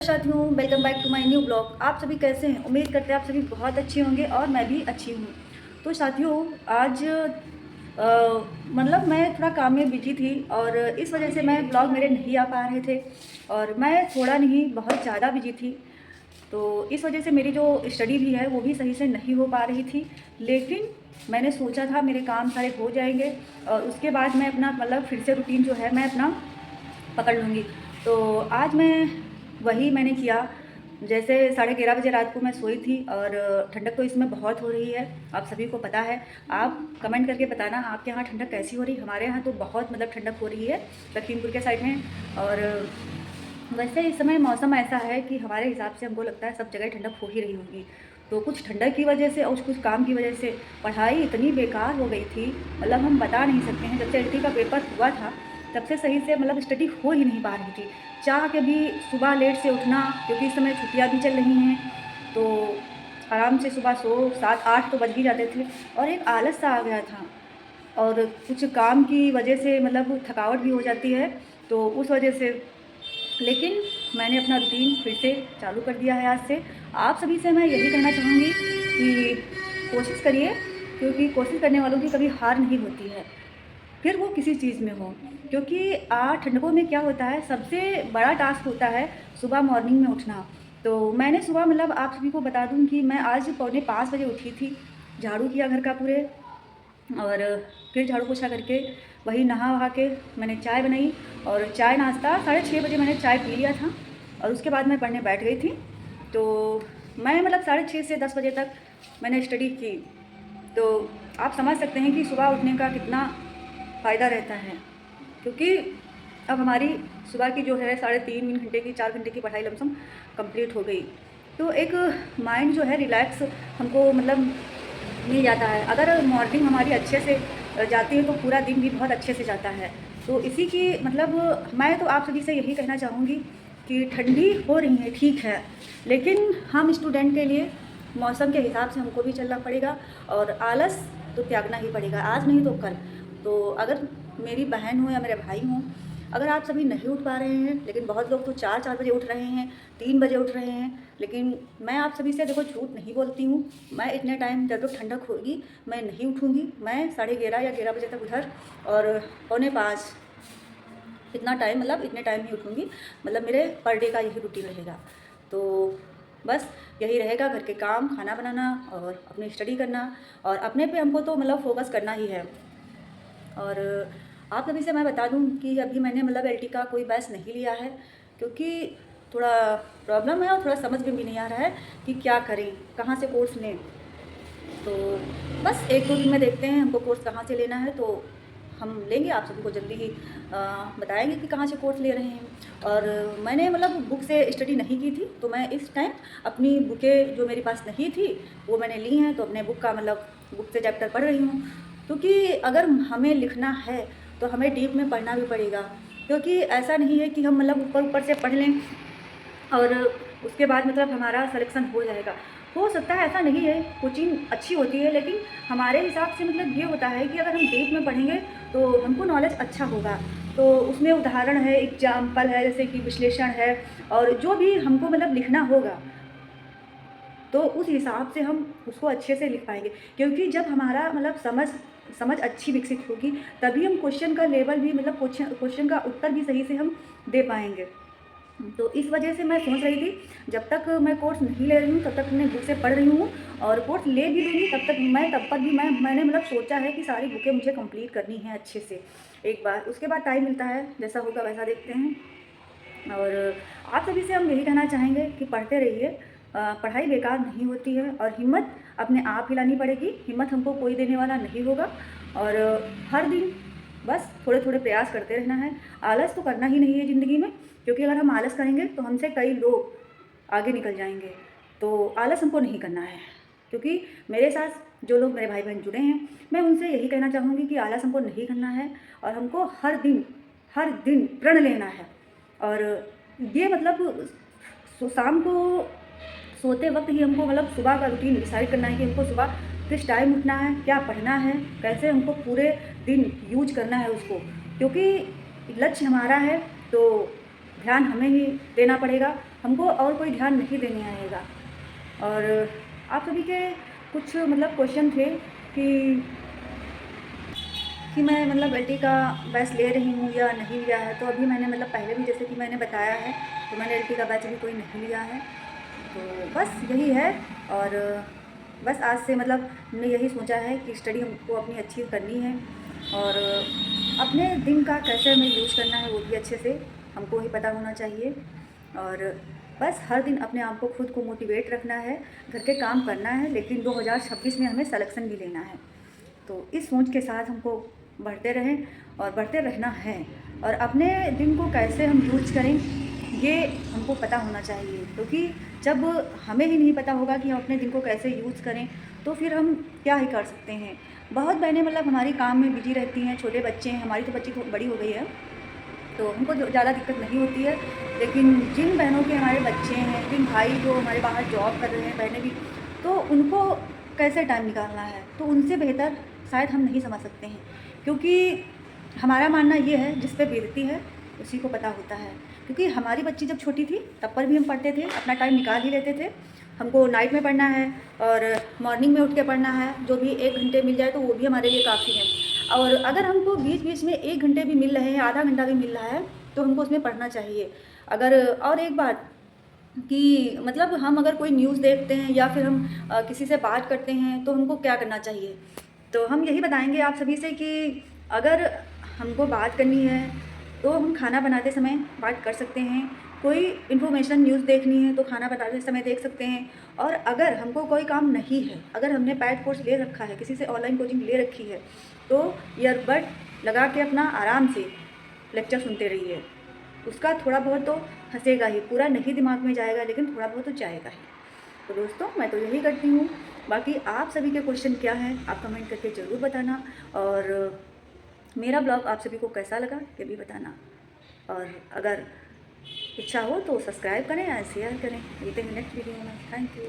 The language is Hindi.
साथियों, welcome back to my new blog. आप सभी कैसे हैं? उम्मीद करते हैं आप सभी बहुत अच्छे होंगे और मैं भी अच्छी हूँ। तो साथियों, आज मतलब मैं थोड़ा काम में बिजी थी और इस वजह से मैं ब्लॉग मेरे नहीं आ पा रहे थे और मैं थोड़ा नहीं बहुत ज़्यादा बिजी थी। तो इस वजह से मेरी जो स्टडी भी है वो भी सही से नहीं हो पा रही थी। लेकिन मैंने सोचा था मेरे काम सारे हो जाएंगे और उसके बाद मैं अपना मतलब फिर से रूटीन जो है मैं अपना पकड़ लूँगी। तो आज वही मैंने किया। जैसे 11:30 बजे रात को मैं सोई थी और ठंडक तो इसमें बहुत हो रही है, आप सभी को पता है। आप कमेंट करके बताना आपके यहाँ ठंडक कैसी हो रही है। हमारे यहाँ तो बहुत मतलब ठंडक हो रही है लखीमपुर के साइड में। और वैसे इस समय मौसम ऐसा है कि हमारे हिसाब से हमको लगता है सब जगह ठंडक हो ही रही होगी। तो कुछ ठंडक की वजह से और कुछ काम की वजह से पढ़ाई इतनी बेकार हो गई थी, मतलब हम बता नहीं सकते हैं। जब से एलटी का पेपर हुआ था तब से सही से मतलब स्टडी हो ही नहीं पा रही थी। चाह के भी सुबह लेट से उठना, क्योंकि इस समय छुट्टियाँ भी चल रही हैं, तो आराम से सुबह सो 7-8 तो बज ही जाते थे और एक आलस सा आ गया था। और कुछ काम की वजह से मतलब थकावट भी हो जाती है, तो उस वजह से। लेकिन मैंने अपना रूटीन फिर से चालू कर दिया है आज से। आप सभी से मैं यही कहना चाहूँगी कि कोशिश करिए, क्योंकि कोशिश करने वालों की कभी हार नहीं होती है, फिर वो किसी चीज़ में हो। क्योंकि ठंडकों में क्या होता है, सबसे बड़ा टास्क होता है सुबह मॉर्निंग में उठना। तो मैंने सुबह मतलब आप सभी को बता दूं कि मैं आज 4:45 बजे उठी थी, झाड़ू किया घर का पूरे, और फिर झाड़ू पोछा करके वही नहा वहा के मैंने चाय बनाई और चाय नाश्ता 6:30 बजे मैंने चाय पी लिया था और उसके बाद मैं पढ़ने बैठ गई थी। तो मैं मतलब 6:30 से 10 बजे तक मैंने स्टडी की। तो आप समझ सकते हैं कि सुबह उठने का कितना फ़ायदा रहता है, क्योंकि अब हमारी सुबह की जो है 3.5 घंटे की 4 घंटे की पढ़ाई लमसम कंप्लीट हो गई। तो एक माइंड जो है रिलैक्स हमको मतलब मिल जाता है। अगर मॉर्निंग हमारी अच्छे से जाती है तो पूरा दिन भी बहुत अच्छे से जाता है। तो इसी की मतलब मैं तो आप सभी से यही कहना चाहूँगी कि ठंडी हो रही है ठीक है, लेकिन हम स्टूडेंट के लिए मौसम के हिसाब से हमको भी चलना पड़ेगा और आलस तो त्यागना ही पड़ेगा, आज नहीं तो कल। तो अगर मेरी बहन हो या मेरे भाई हों, अगर आप सभी नहीं उठ पा रहे हैं, लेकिन बहुत लोग तो 4-4 बजे उठ रहे हैं, 3 बजे उठ रहे हैं, लेकिन मैं आप सभी से देखो झूठ नहीं बोलती हूँ। मैं इतने टाइम जब तक ठंडक होगी मैं नहीं उठूँगी। मैं 11:30 या 11 बजे तक उधर और 4:45 इतना टाइम मतलब इतने टाइम ही उठूँगी। मतलब मेरे पर डे का यही रूटीन रहेगा। तो बस यही रहेगा, घर के काम, खाना बनाना और अपनी स्टडी करना और अपने पे हमको तो मतलब फोकस करना ही है। और आप सभी से मैं बता दूं कि अभी मैंने मतलब एलटी का कोई बैच नहीं लिया है, क्योंकि थोड़ा प्रॉब्लम है और थोड़ा समझ में भी नहीं आ रहा है कि क्या करें, कहाँ से कोर्स लें। तो बस 1-2 दिन में देखते हैं हमको कोर्स कहाँ से लेना है, तो हम लेंगे, आप सभी को जल्दी ही बताएंगे कि कहाँ से कोर्स ले रहे हैं। और मैंने मतलब बुक से स्टडी नहीं की थी, तो मैं इस टाइम अपनी बुकें जो मेरे पास नहीं थी वो मैंने ली हैं, तो अपने बुक का मतलब बुक से चैप्टर पढ़ रही हूँ। क्योंकि अगर हमें लिखना है तो हमें डीप में पढ़ना भी पड़ेगा, क्योंकि ऐसा नहीं है कि हम मतलब ऊपर ऊपर से पढ़ लें और उसके बाद मतलब हमारा सिलेक्शन हो जाएगा। हो सकता है, ऐसा नहीं है, कोचिंग अच्छी होती है, लेकिन हमारे हिसाब से मतलब ये होता है कि अगर हम डीप में पढ़ेंगे तो हमको नॉलेज अच्छा होगा। तो उसमें उदाहरण है, एग्जाम्पल है, जैसे कि विश्लेषण है, और जो भी हमको मतलब लिखना होगा तो उस हिसाब से हम उसको अच्छे से लिख पाएंगे। क्योंकि जब हमारा मतलब समझ अच्छी विकसित होगी तभी हम क्वेश्चन का लेवल भी मतलब क्वेश्चन का उत्तर भी सही से हम दे पाएंगे। तो इस वजह से मैं सोच रही थी जब तक मैं कोर्स नहीं ले रही हूँ तब तक मैं बुक से पढ़ रही हूँ, और कोर्स ले भी लूँगी तब तक भी मैंने मतलब सोचा है कि सारी बुकें मुझे कंप्लीट करनी है अच्छे से एक बार। उसके बाद टाइम मिलता है, जैसा होगा वैसा देखते हैं। और आप सभी से हम यही कहना चाहेंगे कि पढ़ते रहिए, पढ़ाई बेकार नहीं होती है और हिम्मत अपने आप ही लानी पड़ेगी। हिम्मत हमको कोई देने वाला नहीं होगा, और हर दिन बस थोड़े थोड़े प्रयास करते रहना है। आलस तो करना ही नहीं है ज़िंदगी में, क्योंकि अगर हम आलस करेंगे तो हमसे कई लोग आगे निकल जाएंगे। तो आलस हमको नहीं करना है, क्योंकि मेरे साथ जो लोग मेरे भाई बहन जुड़े हैं मैं उनसे यही कहना चाहूँगी कि आलस हमको नहीं करना है और हमको हर दिन प्रण लेना है। और ये मतलब शाम को सोते वक्त ही हमको मतलब सुबह का रूटीन डिसाइड करना है कि हमको सुबह किस टाइम उठना है, क्या पढ़ना है, कैसे हमको पूरे दिन यूज करना है उसको। क्योंकि लक्ष्य हमारा है तो ध्यान हमें ही देना पड़ेगा। हमको और कोई ध्यान नहीं देने आएगा। और आप सभी के कुछ मतलब क्वेश्चन थे कि मैं मतलब एलटी का बैच ले रही हूँ या नहीं लिया है। तो अभी मैंने मतलब पहले भी जैसे कि मैंने बताया है, तो मैंने एलटी का बैच भी कोई नहीं लिया है। तो बस यही है। और बस आज से मतलब हमने यही सोचा है कि स्टडी हमको अपनी अच्छी करनी है, और अपने दिन का कैसे हमें यूज़ करना है वो भी अच्छे से हमको ही पता होना चाहिए। और बस हर दिन अपने आप को खुद को मोटिवेट रखना है, घर के काम करना है, लेकिन 2026 में हमें सिलेक्शन भी लेना है। तो इस सोच के साथ हमको बढ़ते रहें और बढ़ते रहना है। और अपने दिन को कैसे हम यूज करें ये हमको पता होना चाहिए, क्योंकि जब हमें ही नहीं पता होगा कि हम अपने दिन को कैसे यूज़ करें तो फिर हम क्या ही कर सकते हैं। बहुत बहनें मतलब हमारी काम में बिजी रहती हैं, छोटे बच्चे हैं, हमारी तो बच्ची बड़ी हो गई है तो हमको ज़्यादा दिक्कत नहीं होती है। लेकिन जिन बहनों के हमारे बच्चे हैं, जिन भाई जो हमारे बाहर जॉब कर रहे हैं, बहनें भी, तो उनको कैसे टाइम निकालना है तो उनसे बेहतर शायद हम नहीं समझ सकते हैं। क्योंकि हमारा मानना ये है, जिस पे बीतती है उसी को पता होता है। क्योंकि हमारी बच्ची जब छोटी थी तब पर भी हम पढ़ते थे, अपना टाइम निकाल ही लेते थे। हमको नाइट में पढ़ना है और मॉर्निंग में उठ के पढ़ना है, जो भी 1 घंटे मिल जाए तो वो भी हमारे लिए काफ़ी है। और अगर हमको बीच बीच में 1 घंटे भी मिल रहे हैं, आधा घंटा भी मिल रहा है, तो हमको उसमें पढ़ना चाहिए। अगर और एक बात कि मतलब हम अगर कोई न्यूज़ देखते हैं या फिर हम किसी से बात करते हैं तो हमको क्या करना चाहिए, तो हम यही बताएंगे आप सभी से कि अगर हमको बात करनी है तो हम खाना बनाते समय बात कर सकते हैं। कोई इन्फॉर्मेशन न्यूज़ देखनी है तो खाना बनाते समय देख सकते हैं। और अगर हमको कोई काम नहीं है, अगर हमने पैड कोर्स ले रखा है, किसी से ऑनलाइन कोचिंग ले रखी है, तो ईयरबड लगा के अपना आराम से लेक्चर सुनते रहिए। उसका थोड़ा बहुत तो हंसेगा ही, पूरा नहीं दिमाग में जाएगा लेकिन थोड़ा बहुत तो जाएगा ही। तो दोस्तों मैं तो यही करती हूँ। बाकी आप सभी के क्वेश्चन क्या हैं आप कमेंट करके ज़रूर बताना, और मेरा ब्लॉग आप सभी को कैसा लगा ये भी बताना। और अगर इच्छा हो तो सब्सक्राइब करें या शेयर करें। मिलते हैं नेक्स्ट वीडियो में। Thank you.